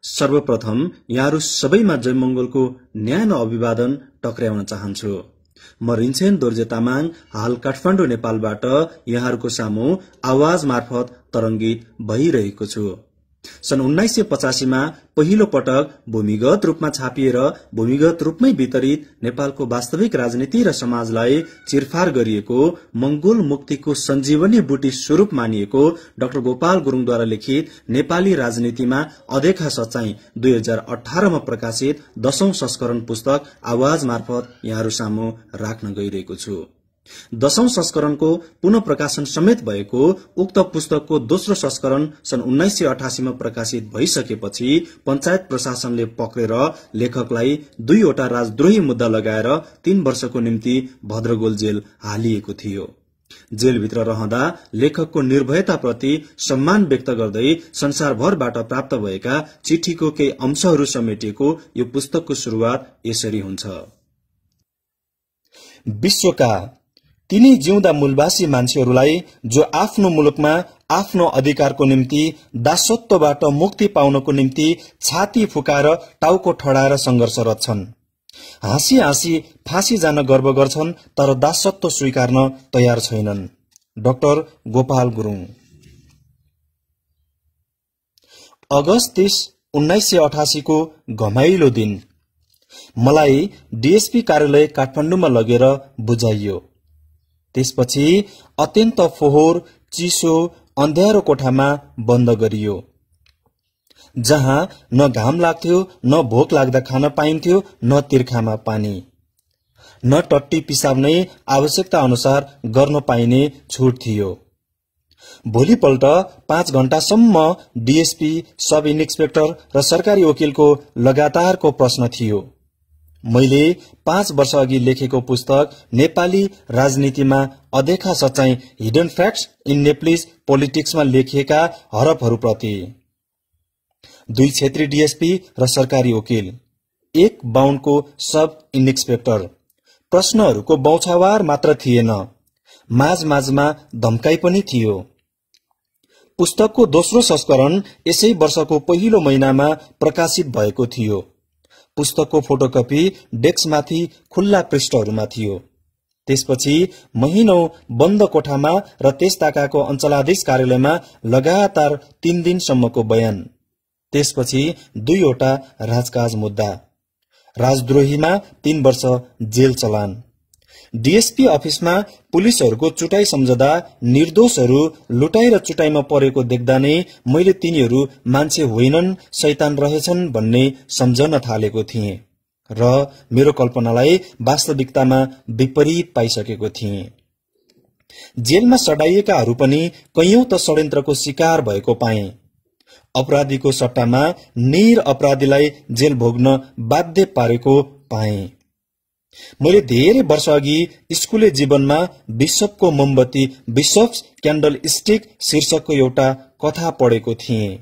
सर्वप्रथम यहाँहरू सबैमा जयमंगलको न्यानो अभिवादन टक्र्याउन चाहन्छु। म रिन्छेन दोर्जे तामाङ हाल काठमाडौँ नेपालबाट यहाँहरूको सामु आवाज मार्फत तरंगित भइरहेको छु। सन् 1985 मा पहिलो पटक भूमिगत रूपमा छापिएर भूमिगत रूपमै वितरित नेपालको वास्तविक राजनीति र समाजलाई चिरफार गरिएको मंगोल मुक्तिको सञ्जीवनी बुटी स्वरूप मानिएको डाक्टर गोपाल गुरुङद्वारा लिखित नेपाली राजनीतिमा अदेखा सच्चाई 2018 मा प्रकाशित 10औं संस्करण पुस्तक आवाज मार्फत यहाँहरू सामु राख्न गइरहेको छु। 10औं संस्करणको पुनः प्रकाशन समेत भएको उक्त पुस्तकको दोस्रो संस्करण सन् 1988 मा प्रकाशित भइसकेपछि पंचायत प्रशासनले पक्रेर लेखकलाई 2 वटा राजद्रोही मुद्दा लगाएर 3 वर्षको निम्ति भद्रगोल जेल हालिएको थियो। जेलभित्र रहँदा लेखकको निर्भयताप्रति सम्मान व्यक्त गर्दै संसारभरबाट प्राप्त भएका चिठीको केही अंशहरू समेटिएको यो पुस्तकको शुरूआत यसरी हुन्छ। विश्वका तिनी जिउँदा मूलवासी मान्छेहरूलाई जो आफ्नो मुलुकमा आफ्नो अधिकारको निम्ति दासत्वबाट मुक्ति पाउनको निम्ति छाती फुकाएर टाउको ठडाएर संघर्षरत छन्। हाँसी हाँसी फाँसी जान गर्व गर्छन् तर दासत्व स्वीकार्न तयार छैनन्। डाक्टर गोपाल गुरुङ। अगस्त 30, 1988 को घमाइलो दिन मलाई डीएसपी कार्यालय काठमाडौँमा लगेर बुझाइयो। त्यसपछि अत्यन्त फोहोर चिसो अन्ध्यारो कोठामा बन्द गरियो, जहाँ न घाम लाग्थ्यो न भोक लाग्दा खान पाइन्थ्यो न तिर्खामा पानी, न टट्टी पिसाब नै आवश्यकता अनुसार गर्न पाइने छुट थियो। भोलिपल्ट 5 घण्टासम्म डीएसपी, सब इन्सपेक्टर र सरकारी वकिलको लगातारको प्रश्न थियो। मैले 5 वर्ष अघि लेखेको पुस्तक नेपाली राजनीतिमा अदेखा सच्चाई हिडन फ्याक्ट्स इन नेप्लिज पोलिटिक्समा लेखिएका हरफहरूप्रति 2 क्षेत्रीय डीएसपी र सरकारी वकिल, 1 बाउन्डको सब इन्सपेक्टर, प्रश्नहरूको बौछावार मात्र थिएन, माझमा धम्काई पनि थियो। पुस्तकको दोस्रो संस्करण यसै वर्षको पहिलो महिनामा प्रकाशित भएको थियो। पुस्तकको फोटोकपी डेस्कमाथि खुल्ला पृष्ठहरूमा थियो। त्यसपछि महिनौं बन्द कोठामा र त्यस ताकाको अञ्चलाधीश कार्यालयमा लगातार 3 दिनसम्मको बयान। त्यसपछि 2 वटा राजकाज मुद्दा, राजद्रोहीमा 3 वर्ष जेल चलान। डीएसपी अफिसमा पुलिसहरूको चुटाई सम्झदा निर्दोषहरू लुटाई र चुटाईमा परेको देख्दा नै मैले तिनीहरू मान्छे होइनन्, शैतान रहेछन् भन्ने सम्झन थालेको थिएँ र मेरो कल्पनालाई वास्तविकतामा विपरीत पाइसकेको थिएँ। जेलमा सडाइएकाहरू पनि कैयौं त षड्यन्त्रको शिकार भएको पाएँ। अपराधीको सट्टामा निर अपराधीलाई जेल भोग्न बाध्य पारेको पाएँ। मैले धेरै वर्ष अघि स्कुले जीवनमा बिशपको मोमबत्ती, बिशप्स क्यान्डल स्टिक शीर्षकको एउटा कथा पढेको थिएँ।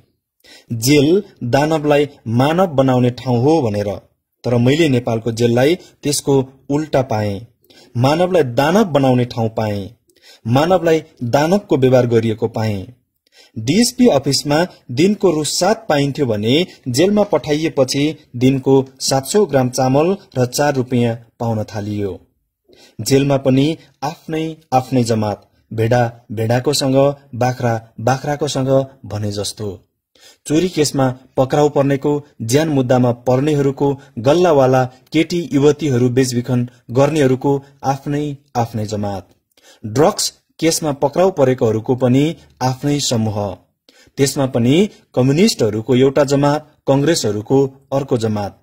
जेल दानवलाई मानव बनाउने ठाउँ हो भनेर, तर मैले नेपालको जेललाई त्यसको उल्टा पाएँ। मानवलाई दानव बनाउने ठाउँ पाएँ, मानवलाई दानवको व्यवहार गरिएको पाएँ। डीएसपी अफिसमा दिनको रु 7 पाइन्थ्यो भने जेलमा पठाइएपछि दिनको 700 ग्राम चामल र 4 रुपियाँ पाउन थालियो। जेलमा पनि आफ्नै जमात, भेडा भेडाकोसँग, बाख्रा बाख्राकोसँग भने जस्तो। चोरी केसमा पक्राउ पर्नेको, ज्यान मुद्दामा पर्नेहरूको, गल्लावाला केटी युवतीहरू बेचबिखन गर्नेहरूको आफ्नै जमात। ड्रग्स केसमा पक्राउ परेकोहरूको पनि आफ्नै समूह। त्यसमा पनि कम्युनिस्टहरूको एउटा जमात, कंग्रेसहरूको अर्को जमात।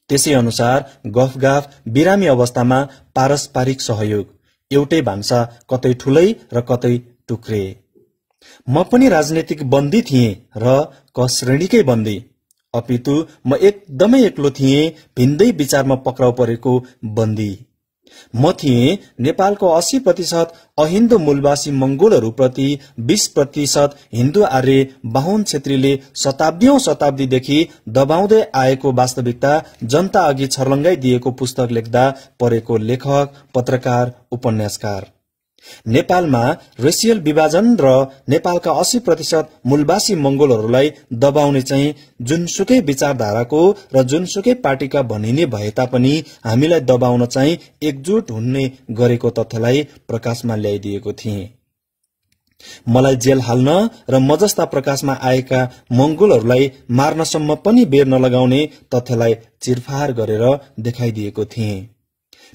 त्यसै अनुसार गफगाफ, बिरामी अवस्थामा पारस्परिक सहयोग, एउटै भान्सा कतै ठुलै र कतै टुक्रे। म पनि राजनीतिक बन्दी थिएँ र क श्रेणीकै बन्दी, अपितु म एकदमै एक्लो थिएँ, भिन्दै विचारमा पक्राउ परेको बन्दी। म थिएँ नेपालको 80% अहिन्दू मूलवासी मंगोलहरूप्रति 20% हिन्दू आर्य बाहुन क्षेत्रीले शताब्दीदेखि दबाउँदै आएको वास्तविकता जनता अघि छर्लङ्गाई दिएको पुस्तक लेख्दा परेको लेखक, पत्रकार, उपन्यासकार। नेपालमा रेसियल विभाजन र नेपालका 80% मूलवासी मंगोलहरूलाई दबाउने चाहिँ जुनसुकै विचारधाराको र जुनसुकै पार्टीका भनिने भए तापनि हामीलाई दबाउन चाहिँ एकजुट हुने गरेको तथ्यलाई प्रकाशमा ल्याइदिएको थिए। मलाई जेल हाल्न र म जस्ता प्रकाशमा आएका मंगोलहरूलाई मार्नसम्म पनि बेर नलगाउने तथ्यलाई चिरफार गरेर देखाइदिएको थिए।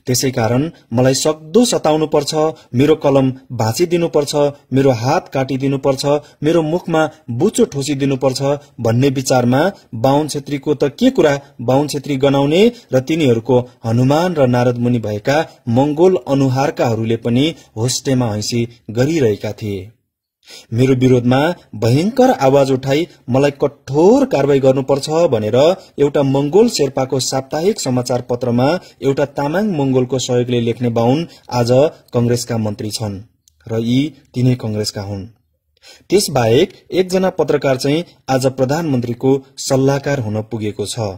त्यसैकारण मलाई सक्दो सताउनु पर्छ, मेरो कलम भाँचिदिनु पर्छ, मेरो हात काटिदिनु पर्छ, मेरो मुखमा बुचो ठोसिदिनु पर्छ भन्ने विचारमा बाहुन छेत्रीको त के कुरा, बाहुन छेत्री गनाउने र तिनीहरूको हनुमान र नारद मुनि भएका मंगोल अनुहारकाहरूले पनि होस्टेमा हैसी गरिरहेका थिए। मेरो विरोधमा भयंकर आवाज उठाई मलाई कठोर कारवाही गर्नुपर्छ भनेर एउटा मंगोल शेर्पाको साप्ताहिक समाचार पत्रमा एउटा तामाङ मंगोलको सहयोगले लेख्ने बाहुन आज कंग्रेसका मन्त्री छन् र यी तिनै कंग्रेसका हुन्। त्यसबाहेक एकजना पत्रकार चाहिँ आज प्रधानमन्त्रीको सल्लाहकार हुन पुगेको छ।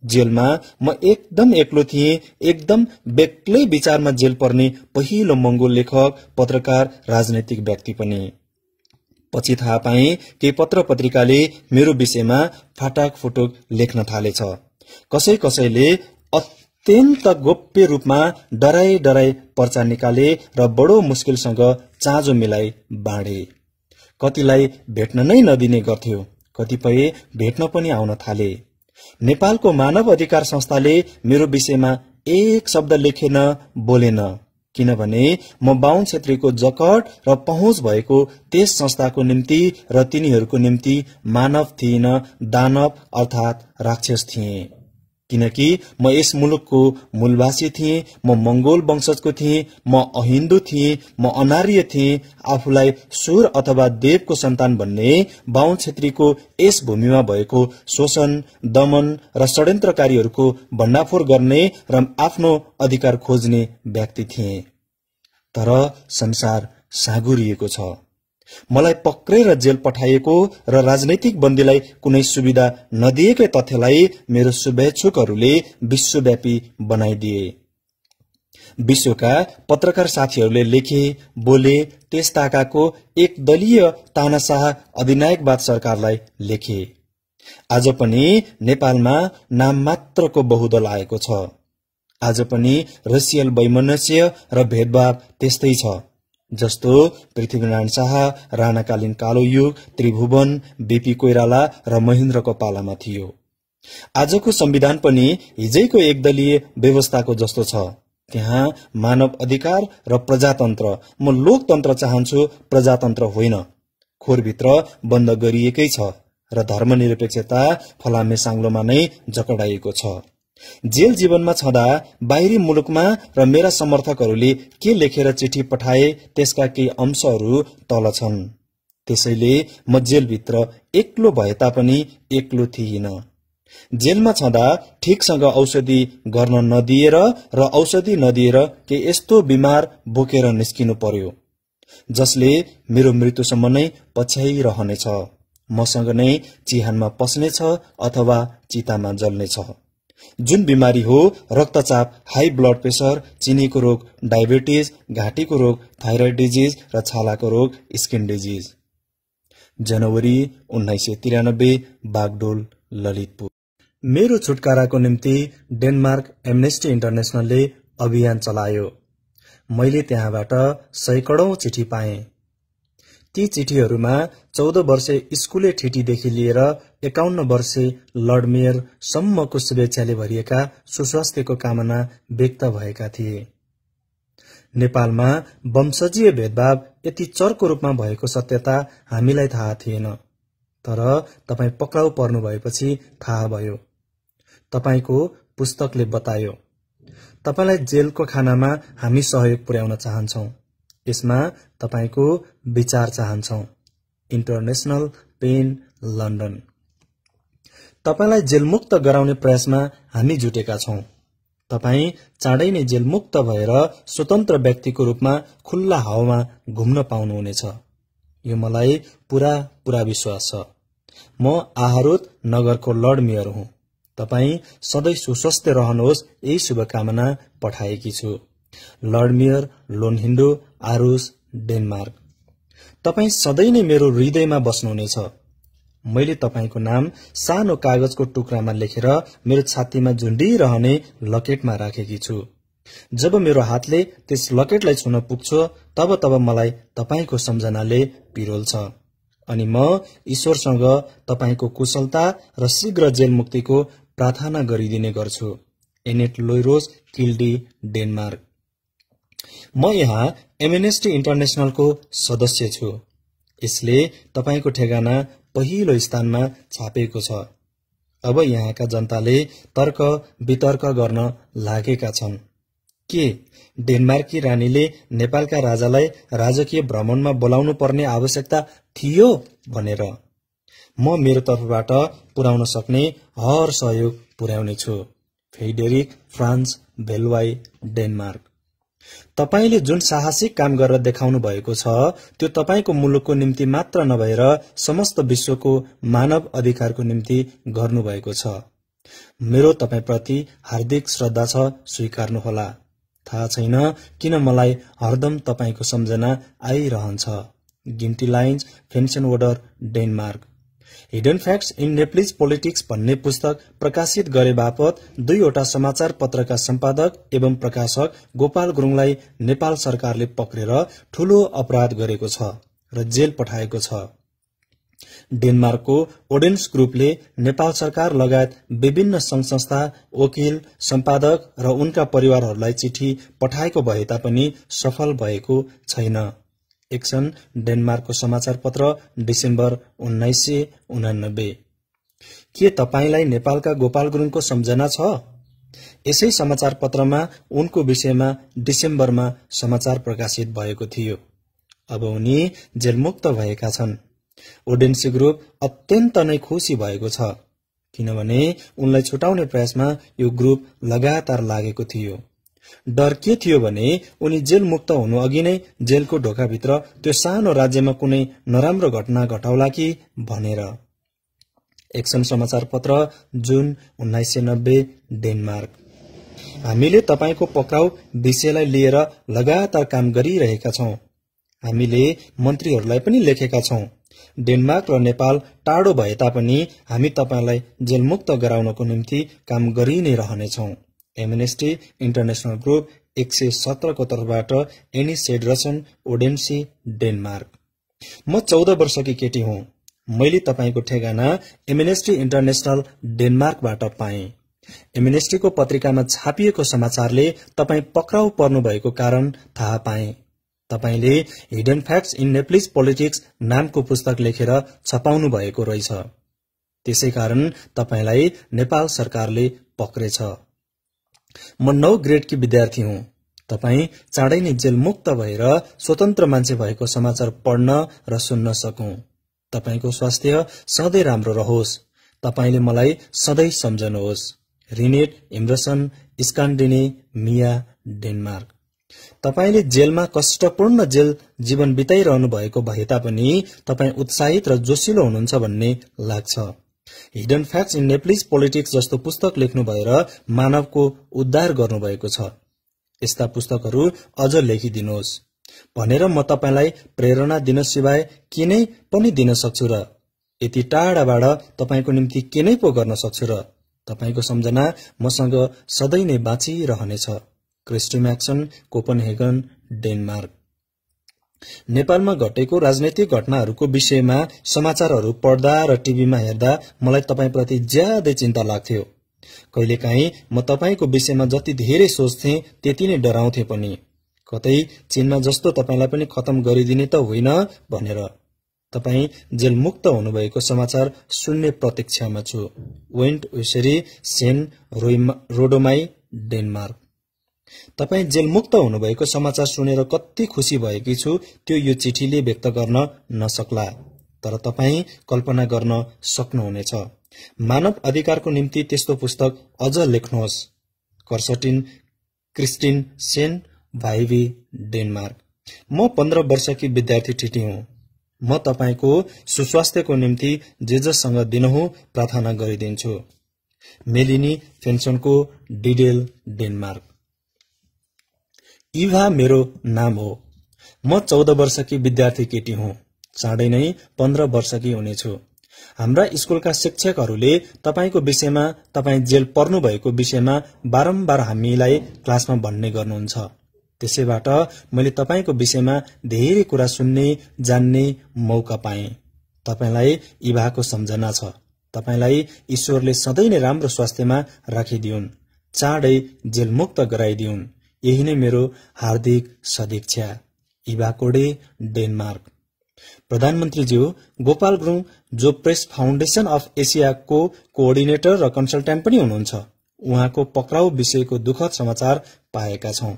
जेलमा म एकदम एक्लो थिएँ, एकदम बेग्लै विचारमा जेल पर्ने पहिलो मंगोल लेखक, पत्रकार, राजनैतिक व्यक्ति पनि। पछि थाहा पाए केही पत्र पत्रिकाले मेरो विषयमा फाटाक फुटुक लेख्न थालेछ। कसैले अत्यन्त गोप्य रूपमा डराई डराई पर्चा निकाले र बडो मुस्किलसँग चाँजो मिलाई बाँडे। कतिलाई भेट्न नै नदिने गर्थ्यो, कतिपय भेट्न पनि आउन थाले। नेपालको मानव अधिकार संस्थाले मेरो विषयमा एक शब्द लेखेन, बोलेन, किनभने म बाहुन छेत्रीको जकड र पहुँच भएको त्यस संस्थाको निम्ति र तिनीहरूको निम्ति मानव थिएन, दानव अर्थात राक्षस थिए। किनकि म यस मुलुकको मूलवासी थिएँ, म मंगोल वंशजको थिएँ, म अहिन्दू थिएँ, म अनार्य थिएँ। आफूलाई सुर अथवा देवको सन्तान भन्ने बाहुन छेत्रीको यस भूमिमा भएको शोषण, दमन र षड्यन्त्रकारीहरूको भण्डाफोर गर्ने र आफ्नो अधिकार खोज्ने व्यक्ति थिए। तर संसार साँगुरिएको छ। मलाई पक्रेर जेल पठाइएको र राजनैतिक बन्दीलाई कुनै सुविधा नदिएकै तथ्यलाई मेरो शुभेच्छुकहरूले विश्वव्यापी बनाइदिए। विश्वका पत्रकार साथीहरूले लेखे, बोले, त्यस ताकाको एक दलीय तानाशाह अधिनायकवाद सरकारलाई लेखे। आज पनि नेपालमा नाम मात्रको बहुदल आएको छ। आज पनि रसियल वैमनस्य र भेदभाव त्यस्तै छ जस्तो पृथ्वीनारायण शाह, राणाकालीन कालो युग, त्रिभुवन, बीपी कोइराला र महेन्द्रको पालामा थियो। आजको संविधान पनि हिजैको एकदलीय व्यवस्थाको जस्तो छ। त्यहाँ मानव अधिकार र प्रजातन्त्र, म लोकतन्त्र चाहन्छु, प्रजातन्त्र होइन, खोरभित्र बन्द गरिएकै छ र धर्मनिरपेक्षता फलामे साङ्लोमा नै जकडाइएको छ। जेल जीवनमा छँदा बाहिरी मुलुकमा र मेरा समर्थकहरूले के लेखेर चिठी पठाए त्यसका केही अंशहरू तल छन्। त्यसैले म जेलभित्र एक्लो भए तापनि एक्लो थिइन। जेलमा छँदा ठिकसँग औषधि गर्न नदिएर र औषधि नदिएर के यस्तो बिमार बोकेर निस्किनु पर्यो जसले मेरो मृत्युसम्म नै पछ्याइरहनेछ। मसँग नै चिहानमा पस्नेछ अथवा चितामा जल्नेछ। जुन बिमारी हो रक्तचाप, हाई ब्लड प्रेसर, चिनीको रोग, डायबिटिज, घाँटीको रोग, थाइरोइड डिजिज र छालाको रोग, स्किन डिजिज। जनवरी 1993, बागडोल, ललितपुर। मेरो छुटकाराको निम्ति डेनमार्क एमनेस्टी इन्टरनेशनलले अभियान चलायो। मैले त्यहाँबाट सैकडौं चिठी पाएँ। ती चिठीहरूमा 14 वर्षे स्कुले ठिटीदेखि लिएर 51 वर्षे लर्ड मेयर सम्मको शुभेच्छाले भरिएका सुस्वास्थ्यको कामना व्यक्त भएका थिए। नेपालमा वंशजीय भेदभाव यति चर्को रूपमा भएको सत्यता हामीलाई थाहा थिएन, तर तपाई पक्राउ पर्नु भएपछि थाहा भयो। तपाईको पुस्तकले बतायो। तपाईलाई जेलको खानामा हामी सहयोग पुर्याउन चाहन्छौं। यसमा तपाईको विचार चाहन्छौं। International PEN, London. तपाईलाई जेलमुक्त गराउने प्रयासमा हामी जुटेका छौं। तपाई चाँडै नै जेलमुक्त भएर स्वतन्त्र व्यक्तिको रूपमा खुल्ला हावामा घुम्न पाउनुहुनेछ। यो मलाई पूरा विश्वास छ। म आहारोत नगरको लर्ड मेयर हुँ। तपाई सधैँ सुस्वस्थ रहनुहोस्, यही शुभकामना पठाएकी छु। लर्ड मेयर लोनहिन्डो, आरुस, डेनमार्क। तपाई सधैँ नै मेरो हृदयमा बस्नुहुनेछ। मैले तपाईको नाम सानो कागजको टुक्रामा लेखेर मेरो छातीमा झुन्डिरहने लकेटमा राखेकी छु। जब मेरो हातले त्यस लकेटलाई छुन पुग्छ तब मलाई तपाईको सम्झनाले पिरोल्छ अनि म ईश्वरसँग तपाईको कुशलता र शीघ्र जेल मुक्तिको प्रार्थना गरिदिने गर्छु। एनेट लोइरोस, किल्डी, डेनमार्क। म यहाँ एमनेस्टी इन्टरनेशनलको सदस्य छु। यसले तपाईको ठेगाना पहिलो स्थानमा छापेको छ। अब यहाँका जनताले तर्क वितर्क गर्न लागेका छन्। के डेनमार्की रानीले नेपालका राजालाई राजकीय भ्रमणमा बोलाउनु पर्ने आवश्यकता थियो भनेर? म मेरो तर्फबाट पुर्याउन सक्ने हर सहयोग पुर्याउनेछु। फ्रेडरिक फ्रान्स भेलवाई, डेनमार्क। तपाईले जुन साहसिक काम गरेर देखाउनु भएको छ त्यो तपाईको मुलुकको निम्ति मात्र नभएर समस्त विश्वको मानव अधिकारको निम्ति गर्नुभएको छ। मेरो तपाईप्रति हार्दिक श्रद्धा छ, स्वीकार्नुहोला। थाहा छैन किन मलाई हरदम तपाईको सम्झना आइरहन्छ। गिन्टी लाइन्स, फेन्सनवोडर, Denmark. Hidden facts in Nepalese politics भन्ने पुस्तक प्रकाशित गरे बापत 2वटा समाचार पत्रका सम्पादक एवं प्रकाशक गोपाल गुरुङलाई नेपाल सरकारले पक्रेर ठूलो अपराध गरेको छ र जेल पठाएको छ। डेनमार्कको ओडेन्स ग्रुपले नेपाल सरकार लगायत विभिन्न संघ संस्था, वकिल, सम्पादक र उनका परिवारहरूलाई चिठी पठाएको भए तापनि सफल भएको छैन। एक्सन, डेनमार्कको समाचार पत्र, डिसेम्बर 1989। के तपाईलाई नेपालका गोपाल गुरुङको सम्झना छ? यसै समाचार पत्रमा उनको विषयमा डिसेम्बरमा समाचार प्रकाशित भएको थियो। अब उनी जेलमुक्त भएका छन्। ओडेन्सी ग्रुप अत्यन्त नै खुशी भएको छ किनभने उनलाई छुटाउने प्रयासमा यो ग्रुप लगातार लागेको थियो। डर के थियो भने उनी जेल मुक्त हुनु अघि नै जेलको ढोकाभित्र त्यो सानो राज्यमा कुनै नराम्रो घटना घटाउला कि भनेर। एक्सन समाचार पत्र, जुन 1990, डेनमार्क। हामीले तपाईको पक्राउ विषयलाई लिएर लगातार काम गरिरहेका छौं। हामीले मन्त्रीहरूलाई पनि लेखेका छौं। डेनमार्क र नेपाल टाढो भए तापनि हामी तपाईलाई जेलमुक्त गराउनको निम्ति काम गरि नै रहनेछौं। एमनेस्टी इन्टरनेशनल ग्रुप 117 को तर्फबाट एनी सेड्रसन, ओडेन्सी, डेनमार्क। म 14 वर्षकी केटी हुँ। मैले तपाईको ठेगाना एमनेस्टी इन्टरनेशनल डेनमार्कबाट पाएँ। एमनेस्टीको पत्रिकामा छापिएको समाचारले तपाई पक्राउ पर्नु भएको कारण थाहा पाएँ। तपाईले hidden facts in Nepalese politics नामको पुस्तक लेखेर छपाउनु भएको रहेछ। त्यसैकारण तपाईलाई नेपाल सरकारले पक्रेछ। म 9 ग्रेडकी विद्यार्थी हुँ। तपाई चाँडै नै जेल मुक्त भएर स्वतन्त्र मान्छे भएको समाचार पढ्न र सुन्न सकौं। तपाईको स्वास्थ्य सधैँ राम्रो रहोस्। तपाईले मलाई सधैँ सम्झनुहोस्। रिनेट इमरसन, स्कान्डिने, मिया, डेनमार्क। तपाईले जेलमा कष्टपूर्ण जेल जीवन बिताइरहनु भएको भए तापनि तपाई उत्साहित र जोशिलो हुनुहुन्छ भन्ने लाग्छ। Hidden facts in Nepalese politics जस्तो पुस्तक लेख्नु भएर मानवको उद्धार गर्नुभएको छ। यस्ता पुस्तकहरू अझ लेखिदिनुहोस् भनेर म तपाईलाई प्रेरणा दिन सिवाय के नै पनि दिन सक्छु र यति टाढाबाट तपाईको निम्ति के नै पो गर्न सक्छु र तपाईको सम्झना मसँग सधैँ नै बाँचिरहनेछ। क्रिस्टी म्याक्सन, कोपनहेगन, डेनमार्क। नेपालमा घटेको राजनैतिक घटनाहरूको विषयमा समाचारहरू पढ्दा र टिभीमा हेर्दा मलाई तपाईप्रति ज्यादै चिन्ता लाग्थ्यो। कहिलेकाहीँ म तपाईको विषयमा जति धेरै सोच्थे त्यति नै डराउँथे पनि। कतै चिन्ह जस्तो तपाईलाई पनि खतम गरिदिने त होइन भनेर। तपाई जेल मुक्त हुनुभएको समाचार सुन्ने प्रतीक्षामा छु। वेन्ट विसेरी, सेन रोडोमाई, डेनमार्क। तपाई जेल मुक्त हुनुभएको समाचार सुनेर कति खुशी भएकी छु त्यो यो चिठीले व्यक्त गर्न नसक्ला। तर तपाई कल्पना गर्न सक्नुहुनेछ। मानव अधिकारको निम्ति त्यस्तो पुस्तक अझ लेख्नुहोस्। Kirsten Kristin Sen, भाइभी, Denmark. म 15 वर्षकी विद्यार्थी ठिटी हुँ। म तपाईको सुस्वास्थ्यको निम्ति जे जससँग दिनहुँ प्रार्थना गरिदिन्छु। मेलिनी फेन्सनको, डिडेल, डेनमार्क। इभा मेरो नाम हो। म 14 वर्षकी विद्यार्थी केटी हुँ। चाँडै नै 15 वर्षकी हुनेछु। हाम्रा स्कूलका शिक्षकहरूले तपाईको विषयमा, तपाई जेल पर्नु भएको विषयमा बारम्बार हामीलाई क्लासमा भन्ने गर्नुहुन्छ। त्यसैबाट मैले तपाईको विषयमा धेरै कुरा सुन्ने, जान्ने मौका पाएँ। तपाईलाई इभाको सम्झना छ। तपाईलाई ईश्वरले सधैँ नै राम्रो स्वास्थ्यमा राखिदिउन्, चाँडै जेल मुक्त गराइदिउन्। यही नै मेरो हार्दिक सदिच्छा। इभा कोडे, डेनमार्क। प्रधानमन्त्रीज्यू, गोपाल गुरुङ जो प्रेस फाउन्डेशन अफ एसियाको कोअर्डिनेटर र कन्सल्टेन्ट पनि हुनुहुन्छ, उहाँको पक्राउ विषयको दुःखद समाचार पाएका छौं।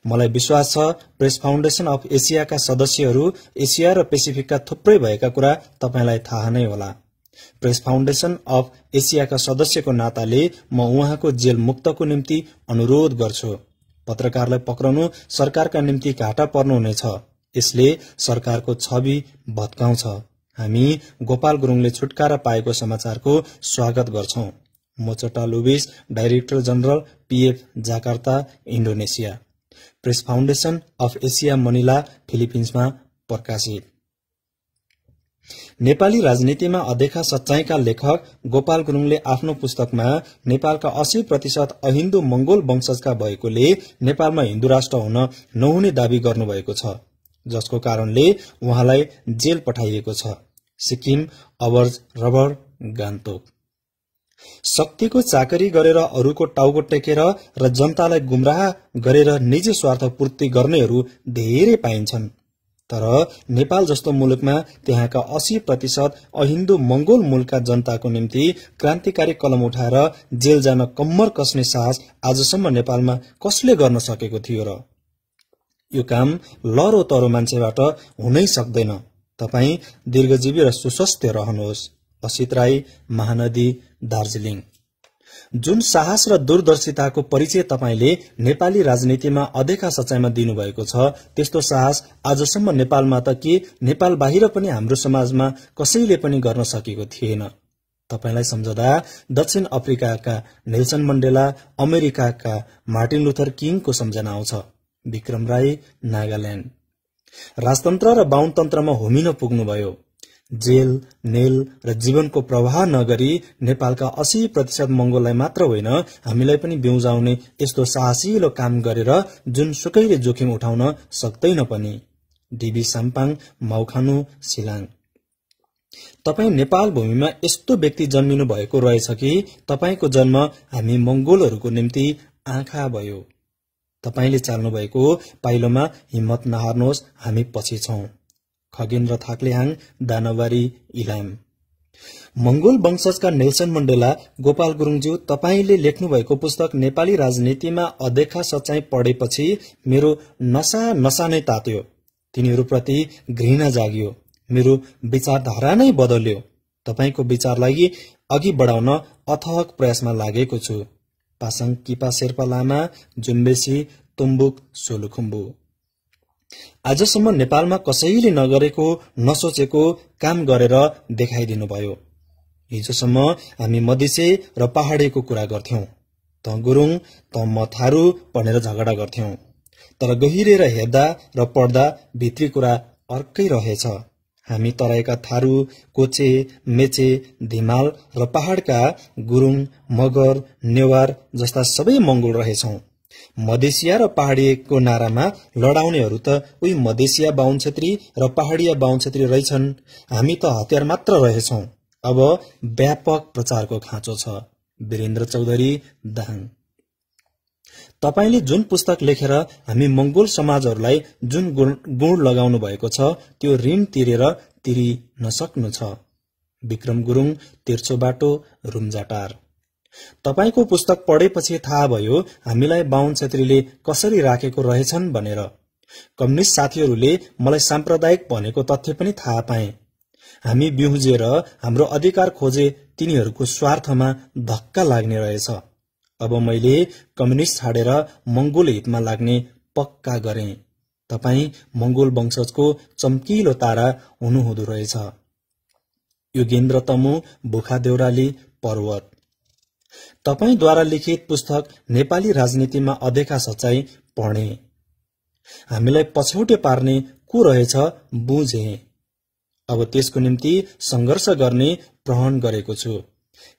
मलाई विश्वास छ प्रेस फाउन्डेशन अफ एसियाका सदस्यहरू एसिया र पेसिफिकका थुप्रै भएका कुरा तपाईलाई थाहा नै होला। प्रेस फाउन्डेशन अफ एसियाका सदस्यको नाताले म उहाँको जेल मुक्तको निम्ति अनुरोध गर्छु। पत्रकारलाई पक्राउनु सरकारका निम्ति घाटा पर्नुहुनेछ। यसले सरकारको छवि भत्काउँछ। हामी गोपाल गुरुङले छुटकारा पाएको समाचारको स्वागत गर्छौं। Mochtar Lubis, director general, PF, Jakarta, Indonesia. Press Foundation of Asia, Manila, फिलिपिन्समा प्रकाशित। नेपाली राजनीतिमा अदेखा सच्चाईका लेखक गोपाल गुरुङले आफ्नो पुस्तकमा नेपालका 80% अहिन्दू मंगोल वंशजका भएकोले नेपालमा हिन्दू राष्ट्र हुन नहुने दावी गर्नुभएको छ, जसको कारणले उहाँलाई जेल पठाइएको छ। सिक्किम, अबर्ज रबर, गान्तोक। शक्तिको चाकरी गरेर अरूको टाउको टेकेर र जनतालाई गुमराह गरेर निजी स्वार्थ पूर्ति गर्नेहरू धेरै पाइन्छन्। तर नेपाल जस्तो मुलुकमा त्यहाँका 80% अहिन्दू मंगोल मूलका जनताको निम्ति क्रान्तिकारी कलम उठाएर जेल जान कम्मर कसने साहस आजसम्म नेपालमा कसले गर्न सकेको थियो र? यो काम लरो तरो मान्छेबाट हुनै सक्दैन। तपाई दीर्घजीवी र सुस्वस्थ रहनुहोस्। असित राई, महानदी, दार्जिलिङ। जुन साहस र दूरदर्शिताको परिचय तपाईले नेपाली राजनीतिमा अदेखा सच्चाईमा दिनुभएको छ, त्यस्तो साहस आजसम्म नेपालमा त के नेपाल बाहिर पनि हाम्रो समाजमा कसैले पनि गर्न सकेको थिएन। तपाईलाई सम्झदा दक्षिण अफ्रिकाका नेल्सन मण्डेला, अमेरिकाका मार्टिन लुथर किङको सम्झना आउँछ। विक्रम राई, नागाल्याण्ड। राजतन्त्र र बाहुनतन्त्रमा होमिन पुग्नुभयो। जेल, नेल र जीवनको प्रवाह नगरी नेपालका 80% मंगोललाई मात्र होइन हामीलाई पनि बेउजाउने यस्तो साहसिलो काम गरेर जुन सुकैले जोखिम उठाउन सक्दैन पनि। डीबी साम्पाङ, माउखानु, सिलाङ। तपाई नेपाल भूमिमा यस्तो व्यक्ति जन्मिनु भएको रहेछ कि तपाईको जन्म हामी मंगोलहरूको निम्ति आँखा भयो। तपाईले चाल्नु भएको पाइलोमा हिम्मत नहार्नुहोस्, हामी पछि छौं। खगेन्द्र थाक्लेहाङ, दानवारी, इलाम। मंगोल वंशजका नेल्सन मण्डेला, गोपाल गुरुङज्यू, तपाईले लेख्नु भएको पुस्तक नेपाली राजनीतिमा अदेखा सच्चाई पढेपछि मेरो नसा नै तात्यो। तिनीहरूप्रति घृणा जाग्यो। मेरो विचारधारा नै बदल्यो। तपाईको विचारलाई अघि बढाउन अथक प्रयासमा लागेको छु। पासाङ किपा शेर्पा लामा, जुम्बेसी, तुम्बुक, सोलुखुम्बु। आजसम्म नेपालमा कसैले नगरेको, नसोचेको काम गरेर देखाइदिनु भयो। हिजोसम्म हामी मधेसी र पहाडेको कुरा गर्थ्यौं। त गुरुङ, त म थारू भनेर झगडा गर्थ्यौं। तर गहिरेर हेर्दा र पढ्दा भित्री कुरा अर्कै रहेछ। हामी तराईका थारू, कोचे, मेचे, धिमाल र पहाड़का गुरुङ, मगर, नेवार जस्ता सबै मंगोल रहेछौं। मधेसिया र पहाड़ीको नारामा लडाउनेहरू त उही मधेसिया बाहुन क्षेत्री र पहाड़िया बाहुन क्षेत्री रहेछन्। हामी त हतियार मात्र रहेछौं। अब व्यापक प्रचारको खाँचो छ। वीरेन्द्र चौधरी, दाङ। तपाईले जुन पुस्तक लेखेर हामी मंगोल समाजहरूलाई जुन गुण लगाउनु भएको छ, त्यो ऋण तिरी नसक्नु छ। विक्रम गुरुङ, तिर्छो बाटो, रुम्जाटार। तपाईको पुस्तक पढेपछि थाहा भयो हामीलाई बाहुन क्षेत्रीले कसरी राखेको रहेछन् भनेर। कम्युनिस्ट साथीहरूले मलाई साम्प्रदायिक भनेको तथ्य पनि थाहा पाए। हामी बिउजेर हाम्रो अधिकार खोजे तिनीहरूको स्वार्थमा धक्का लाग्ने रहेछ। अब मैले कम्युनिस्ट छाडेर मंगोल हितमा लाग्ने पक्का गरे। तपाई मंगोल वंशजको चम्किलो तारा हुनुहुँदो रहेछ। योगेन्द्र तमु, बुखा देउराली, पर्वत। तपाईद्वारा लिखित पुस्तक नेपाली राजनीतिमा अदेखा सच्चाई पढे। हामीलाई पछौटे पार्ने को रहेछ बुझे। अब त्यसको निम्ति संघर्ष गर्ने प्रण गरेको छु।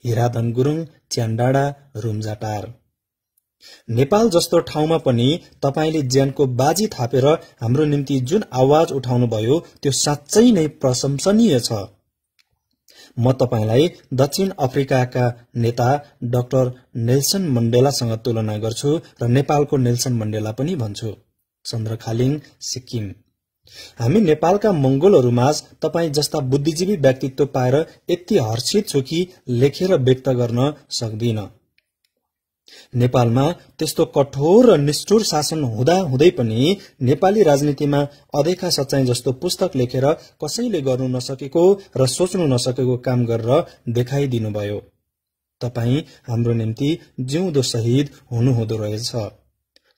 हिराधन गुरुङ, च्यानडाँडा, रुम्जाटार। नेपाल जस्तो ठाउँमा पनि तपाईले ज्यानको बाजी थापेर हाम्रो निम्ति जुन आवाज उठाउनु भयो त्यो साँच्चै नै प्रशंसनीय छ। म तपाईलाई दक्षिण अफ्रिकाका नेता डाक्टर नेल्सन मण्डेलासँग तुलना गर्छु र नेपालको नेल्सन मण्डेला पनि भन्छु। चन्द्रखालिङ, सिक्किम। हामी नेपालका मंगोलहरूमाझ तपाई जस्ता बुद्धिजीवी व्यक्तित्व पाएर यति हर्षित छु कि लेखेर व्यक्त गर्न सक्दिन। नेपालमा त्यस्तो कठोर र निष्ठुर शासन हुँदा हुँदै पनि नेपाली राजनीतिमा अदेखा सच्चाई जस्तो पुस्तक लेखेर कसैले गर्नु नसकेको र सोच्नु नसकेको काम गरेर देखाइदिनुभयो। तपाई हाम्रो निम्ति जिउँदो शहीद हुनुहुँदो रहेछ।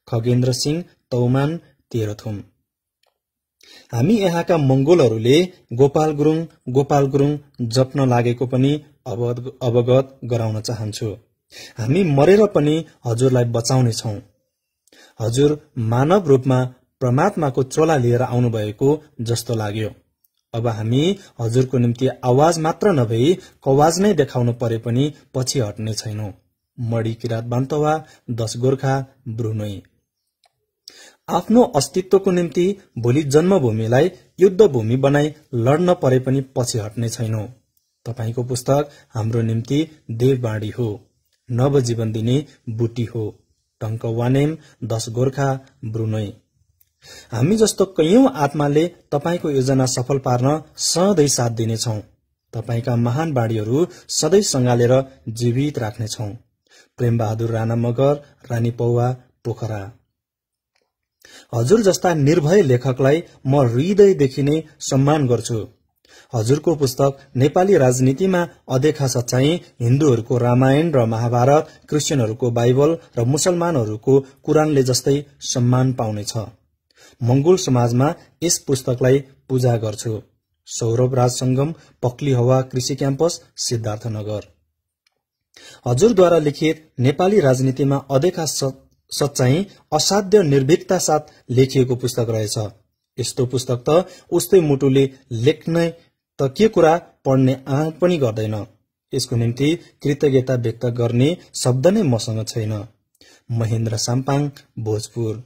खगेन्द्र सिंह, तौमान, तेह्रथुम। हामी यहाँका मंगोलहरूले गोपाल गुरुङ जप्न लागेको पनि अवगत गराउन चाहन्छु। हामी मरेर पनि हजुरलाई बचाउने छौं। हजुर मानव रूपमा परमात्माको चोला लिएर आउनुभएको जस्तो लाग्यो। अब हामी हजुरको निम्ति आवाज मात्र नभई कवाज नै देखाउनु परे पनि पछि हट्ने छैनौं। मडी किरात बान्तवा, 10 गोर्खा, ब्रुनोई। आफ्नो अस्तित्वको निम्ति भोलि जन्मभूमिलाई युद्धभूमि बनाई लड्न परे पनि पछि हट्ने छैनौं। तपाईको पुस्तक हाम्रो निम्ति देवबाणी हो, नवजीवन दिने बुटी हो। टंक वानेम, 10 गोर्खा, ब्रुनोई। हामी जस्तो कैयौं आत्माले तपाईको योजना सफल पार्न सधैं साथ दिनेछौं। तपाईका महान बाणीहरू सधैं सँगालेर जीवित राख्नेछौं। प्रेम बहादुर राणा मगर, रानी पौवा, पोखरा। हजुर जस्ता निर्भय लेखकलाई म हृदयदेखि नै सम्मान गर्छु। हजुरको पुस्तक नेपाली राजनीतिमा अदेखा सच्चाई, हिन्दूहरूको रामायण र महाभारत, क्रिश्चियनहरूको बाइबल र मुसलमानहरूको कुरानले जस्तै सम्मान पाउनेछ। मंगोल समाजमा यस पुस्तकलाई पूजा गर्छु। सौरभ राज संगम, पक्ली हवा कृषि क्याम्पस, सिद्धार्थनगर। हजुरद्वारा लिखित नेपाली राजनीतिमा अदेखा सच्चाई असाध्य निर्भीकता साथ लेखिएको पुस्तक रहेछ। यस्तो पुस्तक त उस्तै मुटुले लेख्ने त के कुरा पढ्ने आँट पनि गर्दैन। यसको निम्ति कृतज्ञता व्यक्त गर्ने शब्द नै मसँग छैन। महेन्द्र साम्पाङ, भोजपुर।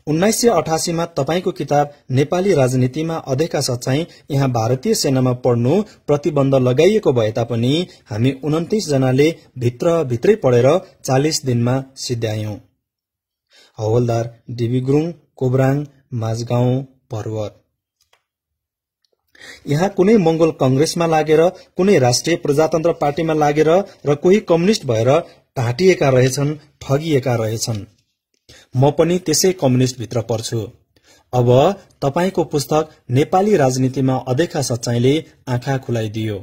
1988 मा तपाईको किताब नेपाली राजनीतिमा अदेखा सच्चाई यहाँ भारतीय सेनामा पढ्नु प्रतिबन्ध लगाइएको भए तापनि हामी 29 जनाले भित्रै पढेर 40 दिनमा सिद्ध्यायौं। हवलदार डीबी गुरुङ, कोब्राङ, माझगाउँ, पर्वत। यहाँ कुनै मंगोल कंग्रेसमा लागेर, कुनै राष्ट्रिय प्रजातन्त्र पार्टीमा लागेर र कोही कम्युनिस्ट भएर ढाँटिएका रहेछन्, ठगिएका रहेछन्। म पनि त्यसै कम्युनिस्ट भित्र पर्छु। अब तपाईको पुस्तक नेपाली राजनीतिमा अदेखा सच्चाईले आँखा खुलाइदियो।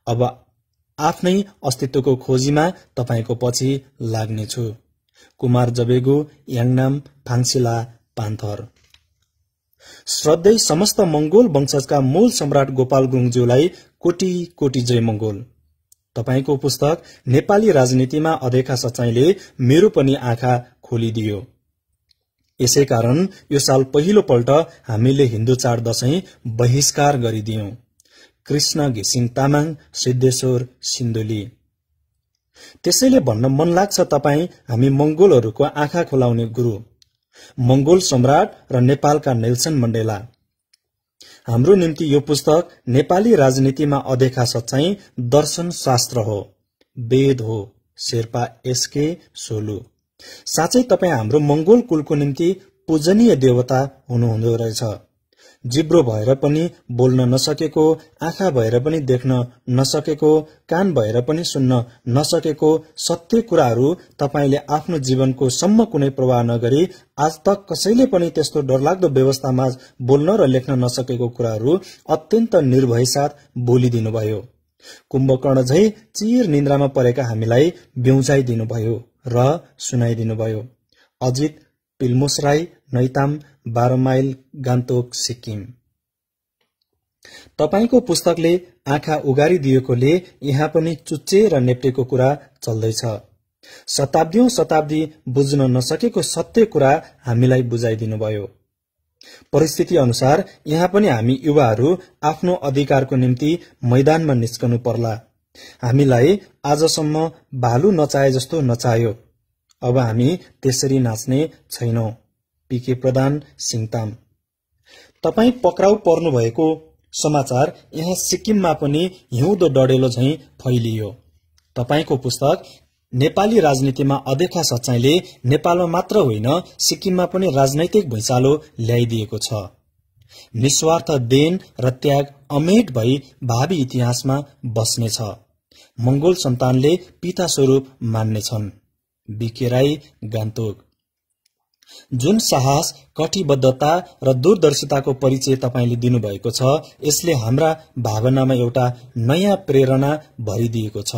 अब आफ्नै अस्तित्वको खोजीमा तपाईको पछि लाग्नेछु। कुमार जबेगु, याङनाम, फाङसिला, पान्थर। श्रद्धेय समस्त मंगोल वंशजका मूल सम्राट गोपाल गुरुङज्यूलाई कोटी कोटी जय मंगोल। तपाईको पुस्तक नेपाली राजनीतिमा अदेखा सच्चाईले मेरो पनि आँखा खोलिदियो। यसै कारण यो साल पहिलो पल्ट हामीले हिन्दू चाड दशैं बहिष्कार गरिदियौं। कृष्ण घिसिङ तामाङ, सिद्धेश्वर, सिन्धुली। त्यसैले भन्न मन लाग्छ तपाई हामी मंगोलहरूको आँखा खुलाउने गुरु, मंगोल सम्राट र नेपालका नेल्सन मण्डेला। हाम्रो निम्ति यो पुस्तक नेपाली राजनीतिमा अदेखा सच्चाई दर्शन शास्त्र हो, वेद हो। शेर्पा एसके, सोलु। साँच्चै तपाई हाम्रो मंगोल कुलको निम्ति पूजनीय देवता हुनुहुँदो रहेछ। जिब्रो भएर पनि बोल्न नसकेको, आँखा भएर पनि देख्न नसकेको, कान भएर पनि सुन्न नसकेको सत्य कुराहरू तपाईले आफ्नो जीवनको सम्म कुनै प्रवाह नगरी आज तक कसैले पनि त्यस्तो डरलाग्दो व्यवस्थामा बोल्न र लेख्न नसकेको कुराहरू अत्यन्त निर्भय साथ बोलिदिनुभयो। कुम्भकर्ण झै चिर निन्द्रामा परेका हामीलाई ब्याउजाइदिनुभयो र सुनाइदिनुभयो। अजित पिल्मोसराई, नैताम, 12 माइल, गान्तोक, सिक्किम। तपाईको पुस्तकले आँखा उगारिदिएकोले यहाँ पनि चुच्चे र नेप्टेको कुरा चल्दैछ। शताब्दी बुझ्न नसकेको सत्य कुरा हामीलाई बुझाइदिनुभयो। परिस्थिति अनुसार यहाँ पनि हामी युवाहरू आफ्नो अधिकारको निम्ति मैदानमा निस्कनु पर्ला। हामीलाई आजसम्म भालु नचाहे जस्तो नचाह्यो, अब हामी त्यसरी नाच्ने छैनौं। पीके प्रधान, सिङताम। तपाई पक्राउ पर्नु भएको समाचार यहाँ सिक्किममा पनि हिउँदो डढेलो झैं फैलियो। तपाईको पुस्तक नेपाली राजनीतिमा अदेखा सच्चाईले नेपालमा मात्र होइन सिक्किममा पनि राजनैतिक भुइँचालो ल्याइदिएको छ। निस्वार्थ देन र त्याग अमेट भई भावी इतिहासमा बस्नेछ। मंगोल सन्तानले पिता स्वरूप मान्नेछन्। बीके राई, गान्तोक। जुन साहस, कटिबद्धता र दूरदर्शिताको परिचय तपाईले दिनुभएको छ, यसले हाम्रा भावनामा एउटा नयाँ प्रेरणा भरिदिएको छ।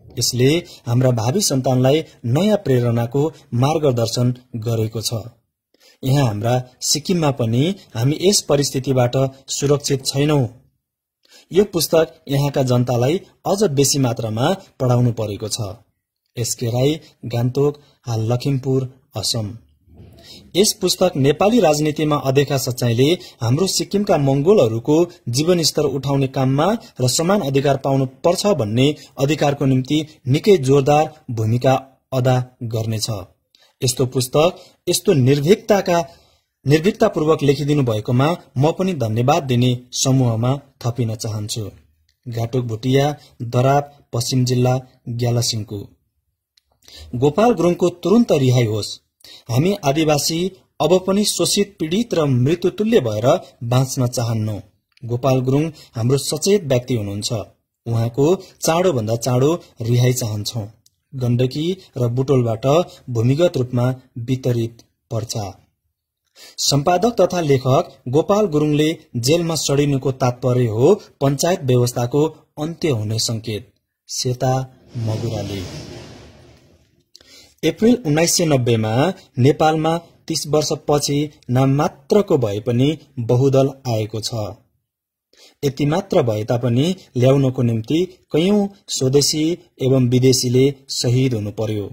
यसले हाम्रा भावी सन्तानलाई नयाँ प्रेरणाको मार्गदर्शन गरेको छ। यहाँ हाम्रा सिक्किममा पनि हामी यस परिस्थितिबाट सुरक्षित छैनौं। यो पुस्तक यहाँका जनतालाई अझ बेसी मात्रामा पढाउनु परेको छ। एसके राई, गान्तोक, हाल लखिमपुर, असम। यस पुस्तक नेपाली राजनीतिमा अदेखा सच्चाईले हाम्रो सिक्किमका मंगोलहरूको जीवनस्तर उठाउने काममा र समान अधिकार पाउनु पर्छ भन्ने अधिकारको निम्ति निकै जोरदार भूमिका अदा गर्नेछ। यस्तो पुस्तक यस्तो निर्भीकतापूर्वक लेखिदिनु भएकोमा म पनि धन्यवाद दिने समूहमा थपिन चाहन्छु। घाटोक भुटिया, दराप, पश्चिम जिल्ला, ग्यालासिङकु। गोपाल गुरुङको तुरुन्त रिहाई होस्। हामी आदिवासी अब पनि शोषित, पीड़ित र मृत्युतुल्य भएर बाँच्न चाहन्नौ। गोपाल गुरुङ हाम्रो सचेत व्यक्ति हुनुहुन्छ। उहाँको चाँडोभन्दा चाँडो रिहाई चाहन्छौ। गण्डकी र बुटोलबाट भूमिगत रूपमा वितरित पर्चा। सम्पादक तथा लेखक गोपाल गुरुङले जेलमा सडिनुको तात्पर्य हो पञ्चायत व्यवस्थाको अन्त्य हुने संकेत। सेता मगुराले। अप्रिल 1990 मा नेपालमा 30 वर्षपछि नाम मात्रको भए पनि बहुदल आएको छ। यति मात्र भए तापनि ल्याउनको निम्ति कयौं स्वदेशी एवं विदेशीले शहीद हुनु पर्यो।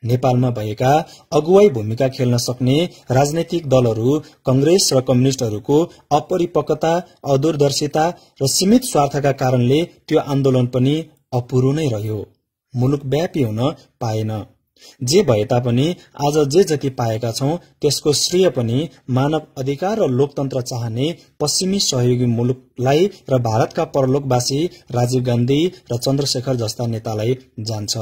नेपालमा भएका अगुवाई भूमिका खेल्न सक्ने राजनैतिक दलहरू, कंग्रेस र कम्युनिष्टहरूको अपरिपक्वता, अदूरदर्शिता र सीमित स्वार्थका कारणले त्यो आन्दोलन पनि अपुरो नै रह्यो, मुलुकव्यापी हुन पाएन। जे भए तापनि आज जे जति पाएका छौं त्यसको श्रेय पनि मानव अधिकार र लोकतन्त्र चाहने पश्चिमी सहयोगी मुलुकलाई र भारतका परलोकवासी राजीव गान्धी र चन्द्रशेखर जस्ता नेतालाई जान्छ।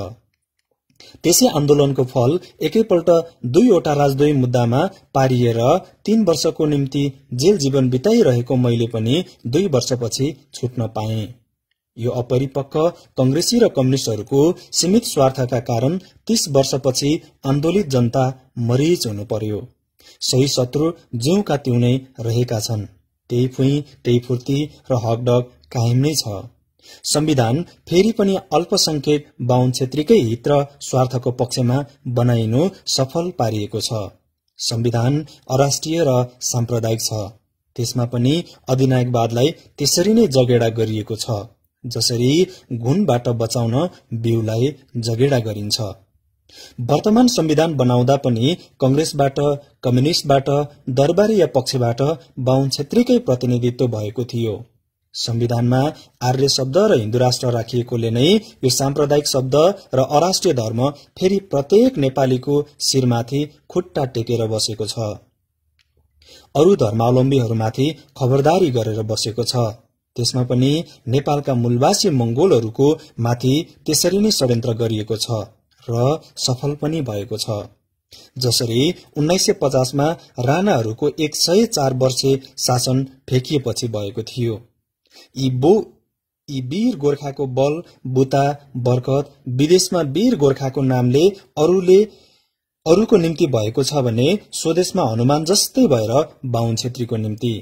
त्यसै आन्दोलनको फल एकैपल्ट 2वटा राजद्रोही मुद्दामा पारिएर 3 वर्षको निम्ति जेल जीवन बिताइरहेको मैले पनि 2 वर्षपछि छुट्न पाएँ। यो अपरिपक्व कंग्रेसी र कम्युनिष्टहरूको सीमित स्वार्थका कारण 30 वर्षपछि आन्दोलित जनता मरिच हुनु पर्यो। सही शत्रु ज्यूका त्यौं नै रहेका छन्। त्यही फुई, त्यही फुर्ती र हकडक कायम नै छ। संविधान फेरि पनि अल्पसंख्यक बाहुन क्षेत्रीकै हित र स्वार्थको पक्षमा बनाइनु सफल पारिएको छ। संविधान अराष्ट्रिय र साम्प्रदायिक छ। त्यसमा पनि अधिनायकवादलाई त्यसरी नै जगेडा गरिएको छ जसरी घुनबाट बचाउन बिउलाई जगेडा गरिन्छ। वर्तमान संविधान बनाउँदा पनि कंग्रेसबाट, कम्युनिष्टबाट, दरबारी या पक्षबाट बाहुन क्षेत्रीकै प्रतिनिधित्व भएको थियो। संविधानमा आर्य शब्द र हिन्दू राष्ट्र राखिएकोले नै यो साम्प्रदायिक शब्द र अराष्ट्रिय धर्म फेरि प्रत्येक नेपालीको शिरमाथि खुट्टा टेकेर बसेको छ। अरू धर्मावलम्बीहरूमाथि खबरदारी गरेर बसेको छ। त्यसमा पनि नेपालका मूलवासी मंगोलहरूको माथि त्यसरी नै षड्यन्त्र गरिएको छ र सफल पनि भएको छ। जसरी 1950 मा राणाहरूको 104 वर्षे शासन फेकिएपछि भएको थियो। यी वीर गोर्खाको बल, बुता, बरकत विदेशमा वीर गोर्खाको नामले अरूको निम्ति भएको छ भने स्वदेशमा हनुमान जस्तै भएर बाहुन क्षेत्रीको निम्ति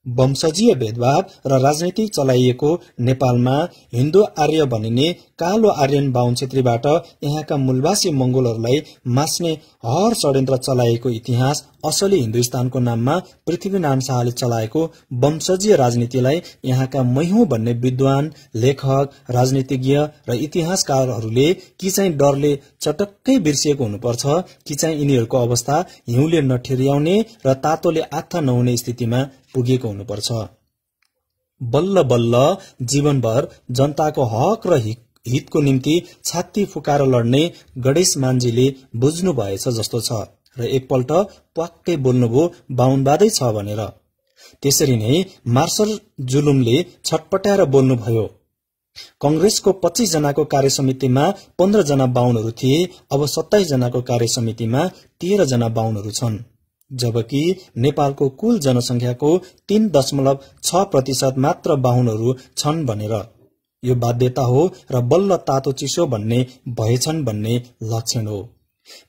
वंशजीय भेदभाव र राजनीति चलाइएको नेपालमा हिन्दू आर्य भनिने कालो आर्यन बाहुन क्षेत्रीबाट यहाँका मूलवासी मंगोलहरूलाई मास्ने हर षड्यन्त्र चलाएको इतिहास असली हिन्दुस्तानको नाममा पृथ्वीनारायण शाहले चलाएको वंशजीय राजनीतिलाई यहाँका मैहौं भन्ने विद्वान, लेखक, राजनीतिज्ञ र इतिहासकारहरूले कि चाहिँ डरले चटक्कै बिर्सिएको हुनुपर्छ कि चाहिँ यिनीहरूको अवस्था हिउँले नठेर्याउने र तातोले आत्था नहुने स्थितिमा पुगेको हुनुपर्छ। बल्ल बल्ल जीवनभर जनताको हक र हितको निम्ति छाती फुकाएर लड्ने गणेश मान्जीले बुझ्नु भएछ जस्तो छ र एकपल्ट प्वाक्कै बोल्नुभयो बाहुनवादै छ भनेर। त्यसरी नै मार्शल जुलुमले छटपटाएर बोल्नुभयो। कंग्रेसको 25 जनाको कार्यसमितिमा 15 जना बाहुनहरू थिए, अब 27 जनाको कार्यसमितिमा 13 जना बाहुनहरू छन्, जबकि नेपालको कुल जनसंख्याको 3.6% मात्र बाहुनहरू छन् भनेर। यो बाध्यता हो र बल्ल तातो चिसो भन्ने भएछन् भन्ने लक्षण हो।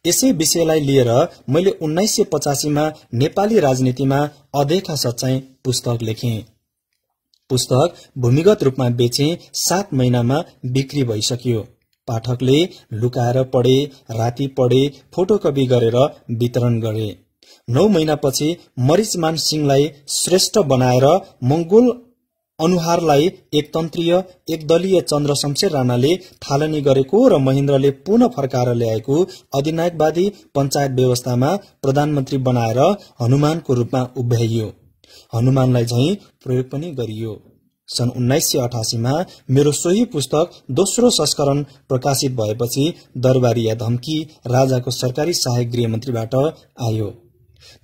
यसै विषयलाई लिएर मैले 1985 मा नेपाली राजनीतिमा अदेखा सच्चाई पुस्तक लेखेँ। पुस्तक भूमिगत रूपमा बेचे 7 महिनामा बिक्री भइसक्यो। पाठकले लुकाएर पढे, राति पढे, फोटोकपी गरेर वितरण गरे। 9 महिनापछि मरिचमान सिंहलाई श्रेष्ठ बनाएर मंगोल अनुहारलाई एकतन्त्रीय एकदलीय चन्द्र शमशेर राणाले थालनी गरेको र महेन्द्रले पुनः फर्काएर ल्याएको अधिनायकवादी पञ्चायत व्यवस्थामा प्रधानमन्त्री बनाएर हनुमानको रूपमा उभ्याइयो। हनुमानलाई झैं प्रयोग पनि गरियो। सन् 1988 मा मेरो सोही पुस्तक दोस्रो संस्करण प्रकाशित भएपछि दरबारिया धम्की राजाको सरकारी सहायक गृहमन्त्रीबाट आयो।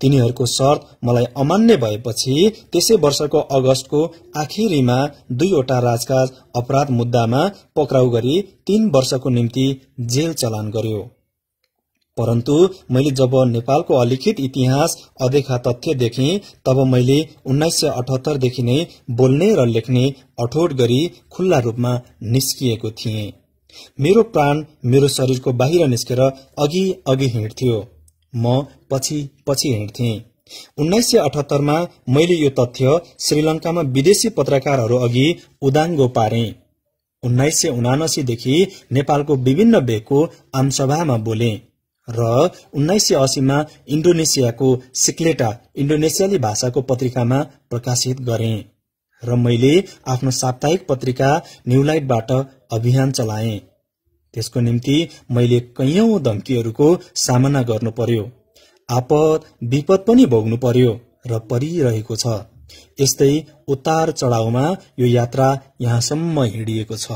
तिनीहरूको शर्त मलाई अमान्य भएपछि त्यसै वर्षको अगस्तको आखिरीमा 2 वटा राजकाज अपराध मुद्दामा पक्राउ गरी 3 वर्षको निम्ति जेल चलान गर्यो। परन्तु मैले जब नेपालको अलिखित इतिहास अदेखा तथ्य देखेँ तब मैले 1978 देखि नै बोल्ने र लेख्ने अठोट गरी खुल्ला रूपमा निस्किएको थिएँ। मेरो प्राण मेरो शरीरको बाहिर निस्केर अघि अघि हिँड्थ्यो, म पछि पछि हिँड्थे। 1978 मा मैले यो तथ्य श्रीलंकामा विदेशी पत्रकारहरू अघि उदाङ्गो पारे। 1979 देखि नेपालको विभिन्न भेगको आमसभामा बोले र 1980 मा इन्डोनेसियाको सिक्लेटा इन्डोनेसियाली भाषाको पत्रिकामा प्रकाशित गरे र मैले आफ्नो साप्ताहिक पत्रिका न्यूलाइटबाट अभियान चलाए। त्यसको निम्ति मैले कैयौं धम्कीहरूको सामना गर्नु पर्यो, आपद विपद पनि भोग्नु पर्यो र परिरहेको छ। यस्तै उतार चढाउमा यो यात्रा यहाँसम्म हिँडिएको छ।